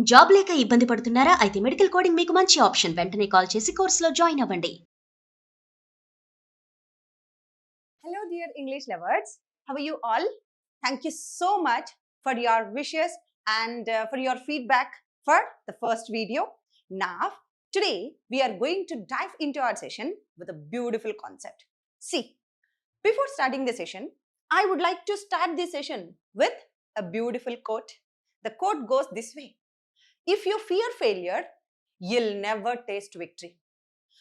Job లేక ఇబ్బంది పడుతున్నారా? అయితే మెడికల్ కోడింగ్ మీకు మంచి ఆప్షన్. వెంటనే కాల్ చేసి కోర్సులో జాయిన్ అవ్వండి. Hello, dear English lovers. How are you all? Thank you so much for your wishes and for your feedback for the first video. Now, today we are going to dive into our session with a beautiful concept. See, before starting the session, I would like to start this session with a beautiful quote. The quote goes this way: if you fear failure, you'll never taste victory.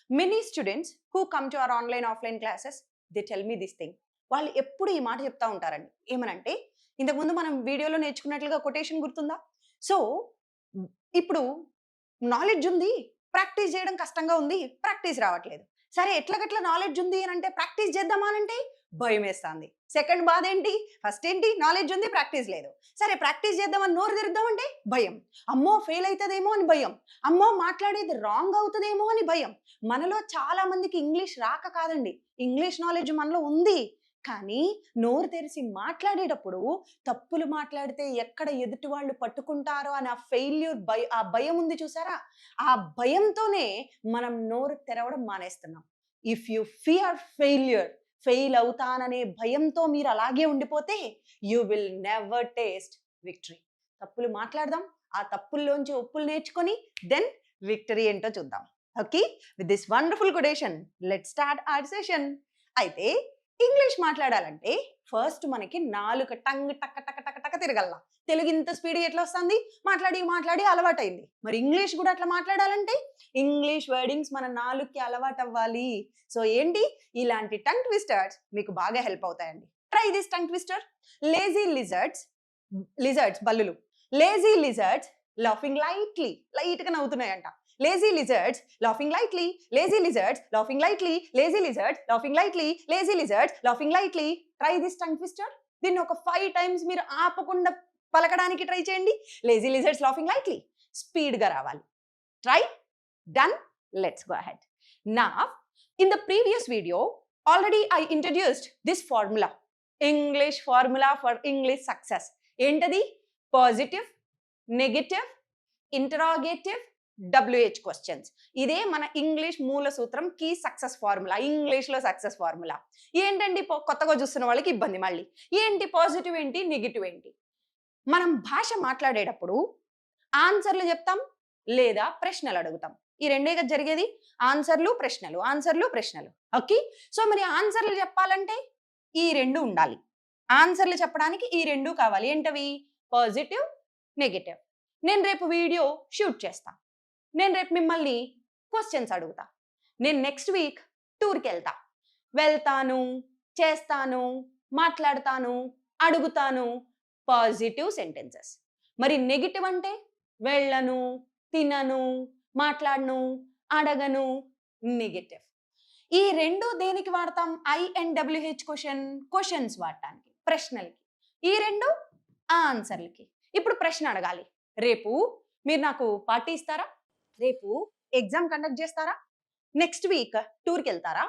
Many students who come to our online offline classes, they tell me this thing. వాళ్ళు ఎప్పుడు ఈ మాట చెప్తా ఉంటారండి. ఏమనంటే, ఇంతకుముందు మనం వీడియోలో నేర్చుకున్నట్లుగా కొటేషన్ గుర్తుందా? సో ఇప్పుడు నాలెడ్జ్ ఉంది, ప్రాక్టీస్ చేయడం కష్టంగా ఉంది, ప్రాక్టీస్ రావట్లేదు. సరే ఎట్లాగట్లా నాలెడ్జ్ ఉంది అని అంటే ప్రాక్టీస్ చేద్దామా అంటే భయం వేస్తుంది. సెకండ్ బాధ ఏంటి? ఫస్ట్ ఏంటి? నాలెడ్జ్ ఉంది, ప్రాక్టీస్ లేదు. సరే ప్రాక్టీస్ చేద్దామని నోరు తెరుద్దామంటే భయం. అమ్మో ఫెయిల్ అవుతుందేమో అని భయం. అమ్మో మాట్లాడేది రాంగ్ అవుతుందేమో అని భయం. మనలో చాలా మందికి ఇంగ్లీష్ రాక కాదండి, ఇంగ్లీష్ నాలెడ్జ్ మనలో ఉంది. కానీ నోరు తెరిచి మాట్లాడేటప్పుడు తప్పులు మాట్లాడితే ఎక్కడ ఎదుటి వాళ్ళు పట్టుకుంటారో అని ఆ భయం ఉంది చూసారా? ఆ భయంతోనే మనం నోరు తెరవడం మానేస్తున్నాం. If you fear failure, fail అవుతాననే భయంతో మీరు అలాగే ఉండిపోతే you will never taste victory. తప్పులు మాట్లాడదాం, ఆ తప్పుల్లోంచి ఒప్పులు నేర్చుకొని దెన్ విక్టరీ ఏంటో చూద్దాం. Okay, with this wonderful quotation let's start our session. అయితే ఇంగ్లీష్ మాట్లాడాలంటే ఫస్ట్ మనకి నాలుక టంగ్ టక్క టక్క టక్క టక్క తిరగల్లా. తెలుగు ఇంత స్పీడ్ ఎట్లా వస్తుంది? మాట్లాడి మాట్లాడి అలవాటైంది. మరి ఇంగ్లీష్ కూడా అట్లా మాట్లాడాలంటే ఇంగ్లీష్ వర్డింగ్స్ మన నాలుగుకి అలవాటు అవ్వాలి. సో ఏంటి, ఇలాంటి టంగ్ ట్విస్టర్స్ మీకు బాగా హెల్ప్ అవుతాయండి. Try this tongue twister. Lazy lizards, lizards బల్లులు. Lazy lizards laughing lightly, light గా నవ్వుతున్నాయంట. Lazy lizards laughing lightly, lazy lizards laughing lightly, lazy lizards laughing lightly, lazy lizards laughing lightly. Try this tongue twister. దీన్ని ఒక 5 times మీరు ఆపకుండా పలకడానికి try చేయండి. lazy lizards laughing lightly. Speed గా రావాలి. Try. Done. Let's go ahead. Now, in the previous video, already I introduced this formula. English formula for English success. ఏంటది? Positive, negative, interrogative, WH questions. ఇదే మన English మూల సూత్రం, key success formula. ఇంగ్లీష్లో success formula ఏంటండి? కొత్తగా చూస్తున్న వాళ్ళకి ఇబ్బంది. మళ్ళీ ఏంటి పాజిటివ్ ఏంటి, నెగిటివ్ ఏంటి? మనం భాష మాట్లాడేటప్పుడు ఆన్సర్లు చెప్తాం లేదా ప్రశ్నలు అడుగుతాం. ఈ రెండే కదా జరిగేది, ఆన్సర్లు ప్రశ్నలు, ఆన్సర్లు ప్రశ్నలు. ఓకే, సో మరి ఆన్సర్లు చెప్పాలంటే ఈ రెండు ఉండాలి. ఆన్సర్లు చెప్పడానికి ఈ రెండు కావాలి. ఏంటవి? Positive, negative. నేను రేపు వీడియో షూట్ చేస్తా, నేను రేపు మిమ్మల్ని క్వశ్చన్స్ అడుగుతా, నేను నెక్స్ట్ వీక్ టూర్కి వెళ్తాను, చేస్తాను, మాట్లాడతాను, అడుగుతాను. Positive sentences. మరి నెగిటివ్ అంటే వెళ్ళను, తినను, మాట్లాడను, అడగను. నెగిటివ్. ఈ రెండు దేనికి వాడతాం? INWH క్వశ్చన్స్ వాడటానికి, ప్రశ్నలకి. ఈ రెండు ఆన్సర్లకి. ఇప్పుడు ప్రశ్న అడగాలి. రేపు మీరు నాకు పార్టీ ఇస్తారా? రేపు ఎగ్జామ్ కండక్ట్ చేస్తారా? నెక్స్ట్ వీక్ టూర్కి వెళ్తారా?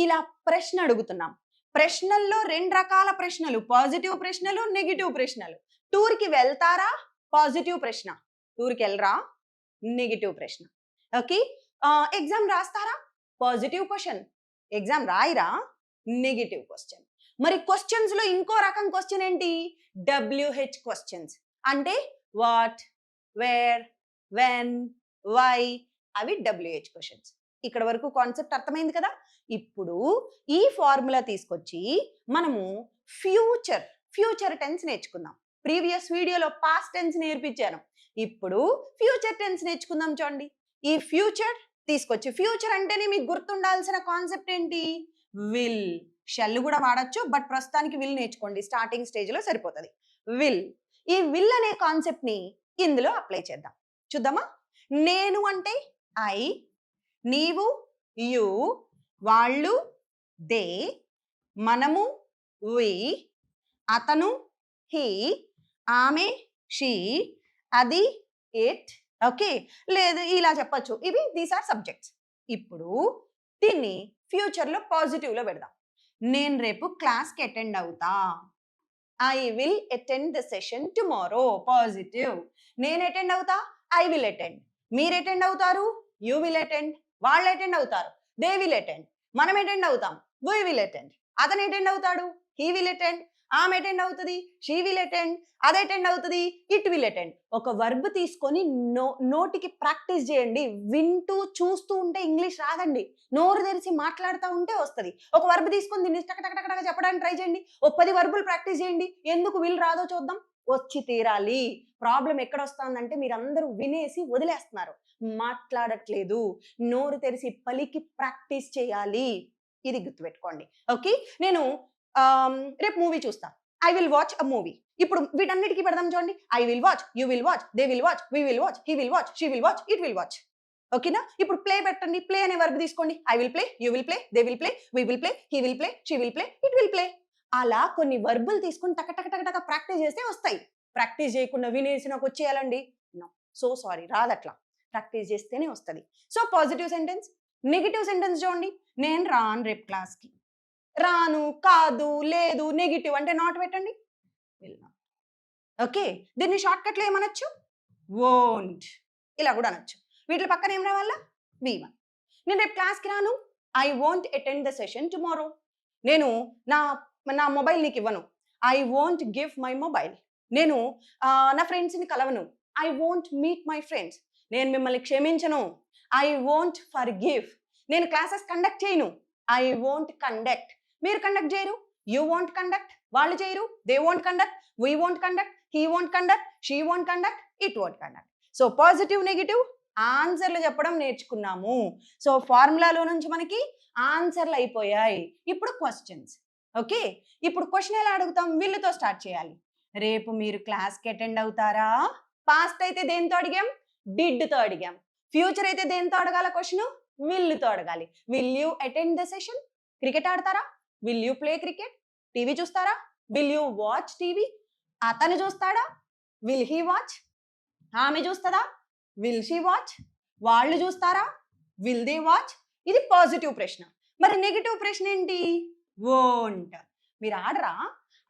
ఇలా ప్రశ్న అడుగుతున్నాం. ప్రశ్నల్లో 2 రకాల ప్రశ్నలు, పాజిటివ్ ప్రశ్నలు, నెగిటివ్ ప్రశ్నలు. టూర్కి వెళ్తారా? పాజిటివ్ ప్రశ్న. టూర్కి వెళ్ళరా? నెగిటివ్ ప్రశ్న. ఓకే, ఎగ్జామ్ రాస్తారా? Positive question. ఎగ్జామ్ రాయిరా? Negative question. మరి క్వశ్చన్స్ లో ఇంకో రకం క్వశ్చన్ ఏంటి? WH questions. అంటే వాట్, వేర్, వెన్, వై, అవి WH క్వశ్చన్స్. ఇక్కడ వరకు కాన్సెప్ట్ అర్థమైంది కదా? ఇప్పుడు ఈ ఫార్ములా తీసుకొచ్చి మనము ఫ్యూచర్ టెన్స్ నేర్చుకుందాం. ప్రీవియస్ వీడియోలో పాస్ట్ టెన్స్ నేర్పించాను, ఇప్పుడు ఫ్యూచర్ టెన్స్ నేర్చుకుందాం. చూడండి, ఈ ఫ్యూచర్ తీసుకొచ్చి, ఫ్యూచర్ అంటేనే మీకు గుర్తుండాల్సిన కాన్సెప్ట్ ఏంటి? విల్. షెల్ కూడా వాడచ్చు, బట్ ప్రస్తుతానికి విల్ నేర్చుకోండి, స్టార్టింగ్ స్టేజ్ లో సరిపోతుంది. విల్. ఈ విల్ అనే కాన్సెప్ట్ ని ఇందులో అప్లై చేద్దాం. చూద్దామా? నేను అంటే ఐ, నీవు యు, వాళ్ళు దే, మనము వి, అతను హీ, ఆమె షీ, అది ఇట్. ఓకే, లేదు ఇలా చెప్పచ్చు. ఇవి దీస్ ఆర్ సబ్జెక్ట్స్. ఇప్పుడు దీన్ని ఫ్యూచర్ లో పాజిటివ్ లో పెడదాం. నేను రేపు క్లాస్కి అటెండ్ అవుతా. I will attend the session tomorrow. Positive. నేను అటెండ్ అవుతా, ఐ విల్ అటెండ్. మీరు అటెండ్ అవుతారు, యూ విల్ అటెండ్. వాళ్ళు అటెండ్ అవుతారు, దే విల్ అటెండ్. మనం అటెండ్ అవుతాం, వీ విల్ అటెండ్. అతను అటెండ్ అవుతాడు, హీ విల్ అటెండ్. ఆమె అటెండ్ అవుతుంది, షీ విల్ అటెండ్. అది అటెండ్ అవుతుంది, ఇట్ విల్ అటెండ్. ఒక వర్బ్ తీసుకొని నోటికి ప్రాక్టీస్ చేయండి. వింటూ చూస్తూ ఉంటే ఇంగ్లీష్ రాదండి. నోరు తెరిచి మాట్లాడుతూ ఉంటే వస్తుంది. ఒక వర్బ్ తీసుకొని దీన్ని టక చెప్పడానికి ట్రై చేయండి. ఒక 10 వర్బులు ప్రాక్టీస్ చేయండి. ఎందుకు విల్ రాదో చూద్దాం. వచ్చి తీరాలి. ప్రాబ్లం ఎక్కడ వస్తుందంటే మీరందరూ వినేసి వదిలేస్తున్నారు, మాట్లాడట్లేదు. నోరు తెరిచి పలికి ప్రాక్టీస్ చేయాలి. ఇది గుర్తుపెట్టుకోండి. ఓకే, నేను రేపు మూవీ చూస్తా. I will watch a movie. ఇప్పుడు వీటన్నిటికీ పెడదాం చూడండి. I will watch, you will watch, they will watch, we will watch, he will watch, she will watch, it will watch. ఓకేనా? ఇప్పుడు ప్లే పెట్టండి. ప్లే అనే వర్బ్ తీసుకోండి. I will play, you will play, they will play, we will play, he will play, she will play, it will play. అలా కొన్ని వర్బులు తీసుకొని టక practice చేస్తే వస్తాయి. ప్రాక్టీస్ చేయకుండా వినేసి నాకు వచ్చేయాలండి, నో, సో సారీ, రాదట్లా. ప్రాక్టీస్ చేస్తేనే వస్తుంది. So positive sentence. Negative sentence చూడండి. నేను రాను రేపు క్లాస్కి. రాను, కాదు, లేదు, నెగిటివ్ అంటే నాట్ పెట్టండి. ఓకే, దీన్ని షార్ట్ కట్లో ఏమనొచ్చు? వోంట్. ఇలా కూడా అనొచ్చు. వీటి పక్కన ఏం రావాలా? V1. నేను రేపు క్లాస్కి రాను. I won't attend the session tomorrow. నేను నా మొబైల్ నీకు ఇవ్వను. I won't give my mobile. నేను నా ఫ్రెండ్స్ని కలవను. I won't meet my friends. నేను మిమ్మల్ని క్షమించను. I won't forgive. నేను క్లాసెస్ కండక్ట్ చేయను. I won't conduct. మీరు కండక్ట్ చేయరు, యూ వోంట్ కండక్ట్. వాళ్ళు చేయరు, they won't conduct, we won't conduct, he won't conduct, she won't conduct, it won't conduct. So positive, negative ఆన్సర్లు చెప్పడం నేర్చుకున్నాము. సో ఫార్ములాలో నుంచి మనకి ఆన్సర్లు అయిపోయాయి. ఇప్పుడు క్వశ్చన్స్. ఓకే, ఇప్పుడు క్వశ్చన్ ఎలా అడుగుతాం? విల్లుతో స్టార్ట్ చేయాలి. రేపు మీరు క్లాస్కి అటెండ్ అవుతారా? పాస్ట్ అయితే దేంతో అడిగాం? డిడ్తో అడిగాం. ఫ్యూచర్ అయితే దేంతో అడగాల క్వశ్చన్? విల్లుతో అడగాలి. Will you attend the session? Cricket ఆడతారా? Will you play cricket? TV చూస్తారా? Will you watch TV? అతను చూస్తాడా? Will he watch? ఆమె చూస్తుందా? Will she watch? వాళ్ళు చూస్తారా? Will they watch? ఇది పాజిటివ్ ప్రశ్న. మరి నెగిటివ్ ప్రశ్న ఏంటి? వోంట్. మీరు ఆడరా?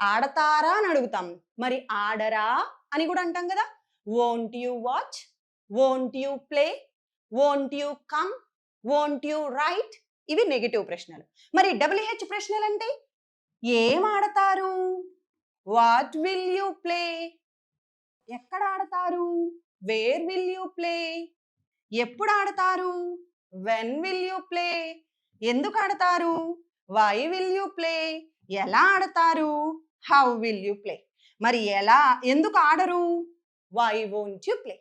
ఆడతారా అని అడుగుతాం. మరి ఆడరా అని కూడా అంటాం కదా. Won't you watch? Won't you play? Won't you come? Won't you write? ఇవి నెగిటివ్ ప్రశ్నలు. మరి WH ప్రశ్నలు అంటే ఏం ఆడతారు? What will you play? ఎక్కడ ఆడతారు? Where will you play? ఎప్పుడు ఆడతారు? When will you play? ఎందుకు ఆడతారు? Why will you play? ఎలా ఆడతారు? How will you play? మరి ఎందుకు ఆడరు? Why won't you play?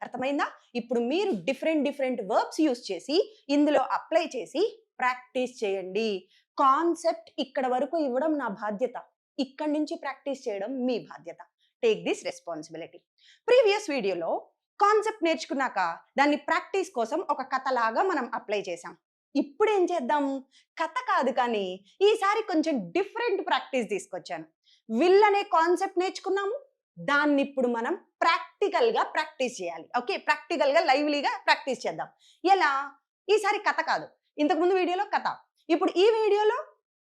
అర్థమైందా? ఇప్పుడు మీరు డిఫరెంట్ వర్బ్స్ యూస్ చేసి ఇందులో అప్లై చేసి ప్రాక్టీస్ చేయండి. కాన్సెప్ట్ ఇక్కడ వరకు ఇవ్వడం నా బాధ్యత, ఇక్కడి నుంచి ప్రాక్టీస్ చేయడం మీ బాధ్యత. Take this responsibility. ప్రీవియస్ వీడియోలో కాన్సెప్ట్ నేర్చుకున్నాక దాన్ని ప్రాక్టీస్ కోసం ఒక కథలాగా మనం అప్లై చేసాం. ఇప్పుడు ఏం చేద్దాం? కథ కాదు కానీ ఈసారి కొంచెం డిఫరెంట్ ప్రాక్టీస్ తీసుకొచ్చాను. విల్ అనే కాన్సెప్ట్ నేర్చుకున్నాము, దాన్ని ఇప్పుడు మనం ప్రాక్టికల్గా ప్రాక్టీస్ చేయాలి. ఓకే, ప్రాక్టికల్గా లైవ్లీగా ప్రాక్టీస్ చేద్దాం. ఎలా? ఈసారి కథ కాదు, ఇంతకుముందు వీడియోలో కథ, ఇప్పుడు ఈ వీడియోలో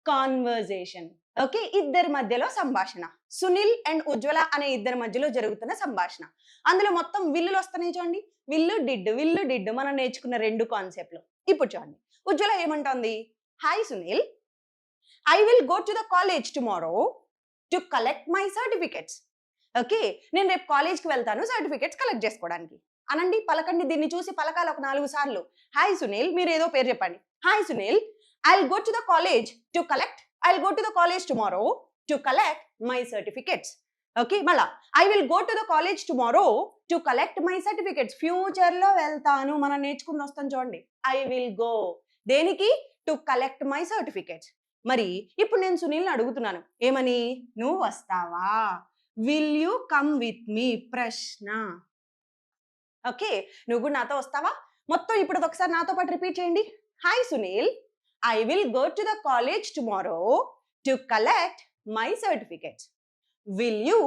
కాన్వర్జేషన్. ఓకే, ఇద్దరి మధ్యలో సంభాషణ. సునీల్ అండ్ ఉజ్వల అనే ఇద్దరి మధ్యలో జరుగుతున్న సంభాషణ. అందులో మొత్తం విల్లులు వస్తున్నాయి చూడండి. విల్లు డిడ్ మనం నేర్చుకున్న 2 కాన్సెప్ట్లు. ఇప్పుడు చూడండి, ఉజ్వల ఏమంటోంది? Hi Sunil, I will go to the college tomorrow to collect my certificates. Okay, నేను రేపు కాలేజ్కి వెళ్తాను సర్టిఫికెట్స్ కలెక్ట్ చేసుకోవడానికి. అనండి, పలకండి. దీన్ని చూసి పలకాలి ఒక 4 సార్లు. హాయ్ సునీల్, మీరు ఏదో పేరు చెప్పండి. Hi Sunil, I'll go to the college tomorrow to collect my certificates. Okay, మళ్ళా I will go to the college tomorrow to collect my certificates. Future లో వెళ్తాను, మనం నేర్చుకుని వస్తాం చూడండి. I will go దేనికి? to collect my certificates. మరి ఇప్పుడు నేను సునీల్ని అడుగుతున్నాను, ఏమని? నువ్వు వస్తావా? will you come with me? ప్రశ్న. ఓకే, నువ్వు కూడా నాతో వస్తావా? మొత్తం ఇప్పుడు ఒకసారి నాతో పాటు రిపీట్ చేయండి. Hi Sunil, I will go to the college tomorrow to collect my certificates. Will you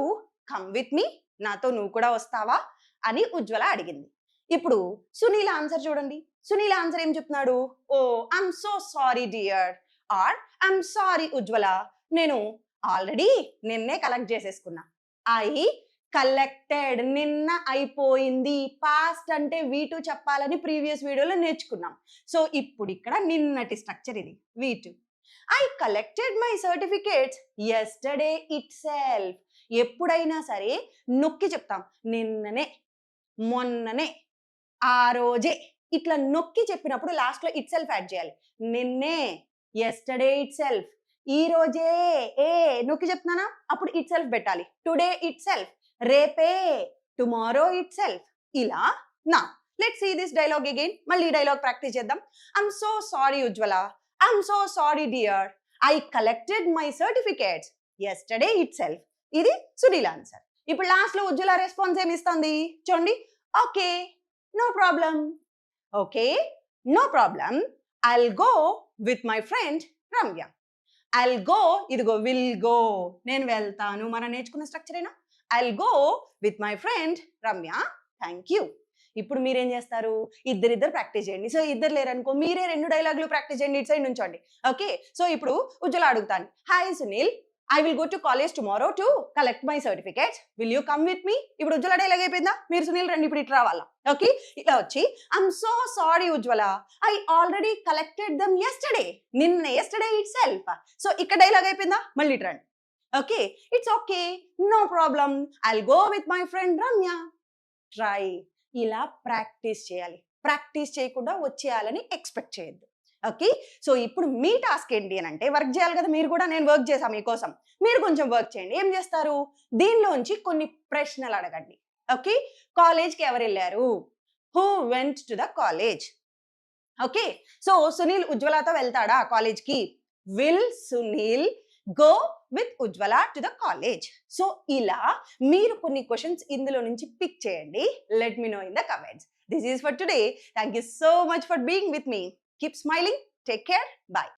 come with me? నాతో నువ్వు కూడా వస్తావా అని ఉజ్వల అడిగింది. ఇప్పుడు సునీల్ ఆన్సర్ చూడండి. సునీల్ ఆన్సర్ ఏం చెప్తున్నాడు? Oh I'm so sorry dear, or I'm sorry Ujwala, నేను ఆల్రెడీ నిన్నే కలెక్ట్ చేసేసుకున్నా. ఐ కలెక్టెడ్ నిన్న అయిపోయింది. పాస్ట్ అంటే V2 చెప్పాలని ప్రీవియస్ వీడియోలో నేర్చుకున్నాం. సో ఇప్పుడు ఇక్కడ నిన్నటి స్ట్రక్చర్ ఇది V2. I collected my certificates yesterday itself. ఎప్పుడైనా సరే నొక్కి చెప్తాం. నిన్ననే, మొన్ననే, ఆ రోజే ఇట్లా నొక్కి చెప్పినప్పుడు లాస్ట్లో ఇట్ సెల్ఫ్ యాడ్ చేయాలి. నిన్నే, ఎస్టర్డే ఇట్ సెల్ఫ్, ఈ రోజే నొక్కి చెప్తున్నానా అప్పుడు ఇట్ సెల్ఫ్ పెట్టాలి. టుడే ఇట్ సెల్ఫ్, రేపే, టుమారో ఇట్ సెల్ఫ్. ఇలా నా let's see this dialogue again. మళ్ళీ డైలాగ్ ప్రాక్టీస్ చేద్దాం. I'm so sorry Ujjwala, I'm so sorry dear, I collected my certificates yesterday itself. ఇది సునీల్ ఆన్సర్. ఇప్పుడు లాస్ట్ లో ఉజ్వల response ఏమి ఇస్తుంది చూడండి. Okay, no problem. Okay, no problem. I'll go with my friend Ramya. I'll go, ఇదిగో will go, నేను వెళ్తాను. మనం నేర్చుకున్న స్ట్రక్చర్ ఏనా. I'll go with my friend Ramya, thank you. ఇప్పుడు మీరేం చేస్తారు, ఇద్దరిద్దరు ప్రాక్టీస్ చేయండి. సో ఇద్దరు లేరనుకో మీరే 2 డైలాగులు ప్రాక్టీస్ చేయండి. ఇటు సైడ్ నుంచోండి. ఓకే, సో ఇప్పుడు ఉజ్వల అడుగుతాను. Hi Sunil, I will go to college tomorrow to collect my certificates, will you come with me. ఇప్పుడు ఉజ్వల డైలాగ్ అయిపోయిందా. మీరు సునీల్ రండి ఇప్పుడు ఇటు రావాలా. ఓకే, ఇలా వచ్చి I'm so sorry Ujjwala, I already collected them yesterday. నిన్న ఎస్టర్డే ఇట్ సెల్ఫ్. సో ఇక్కడ డైలాగ్ అయిపోయిందా. మళ్ళీ ఇటు రండి. Okay, it's okay, no problem, I'll go with my friend Ramya. Try. ఇలా ప్రాక్టీస్ చేయాలి. ప్రాక్టీస్ చేయకుండా వచ్చేయాలని ఎక్స్పెక్ట్ చేయొద్దు. ఓకే, సో ఇప్పుడు మీ టాస్క్ ఏంటి అని అంటే వర్క్ చేయాలి కదా. మీరు కూడా నేను వర్క్ చేశాను మీకోసం. మీరు కొంచెం వర్క్ చేయండి. ఏం చేస్తారు, దీనిలోంచి కొన్ని ప్రశ్నలు అడగండి. ఓకే, కాలేజ్కి ఎవరు వెళ్ళారు, who went to the college. Okay, so Sunil ఉజ్వలతో వెళ్తాడా కాలేజ్కి. Will Sunil go with Ujwala to the college. So ఇలా మీరు కొన్ని క్వశ్చన్స్ ఇందులో నుంచి పిక్ చేయండి. Let me know in the comments. This is for today. Thank you so much for being with me. Keep smiling. Take care. Bye.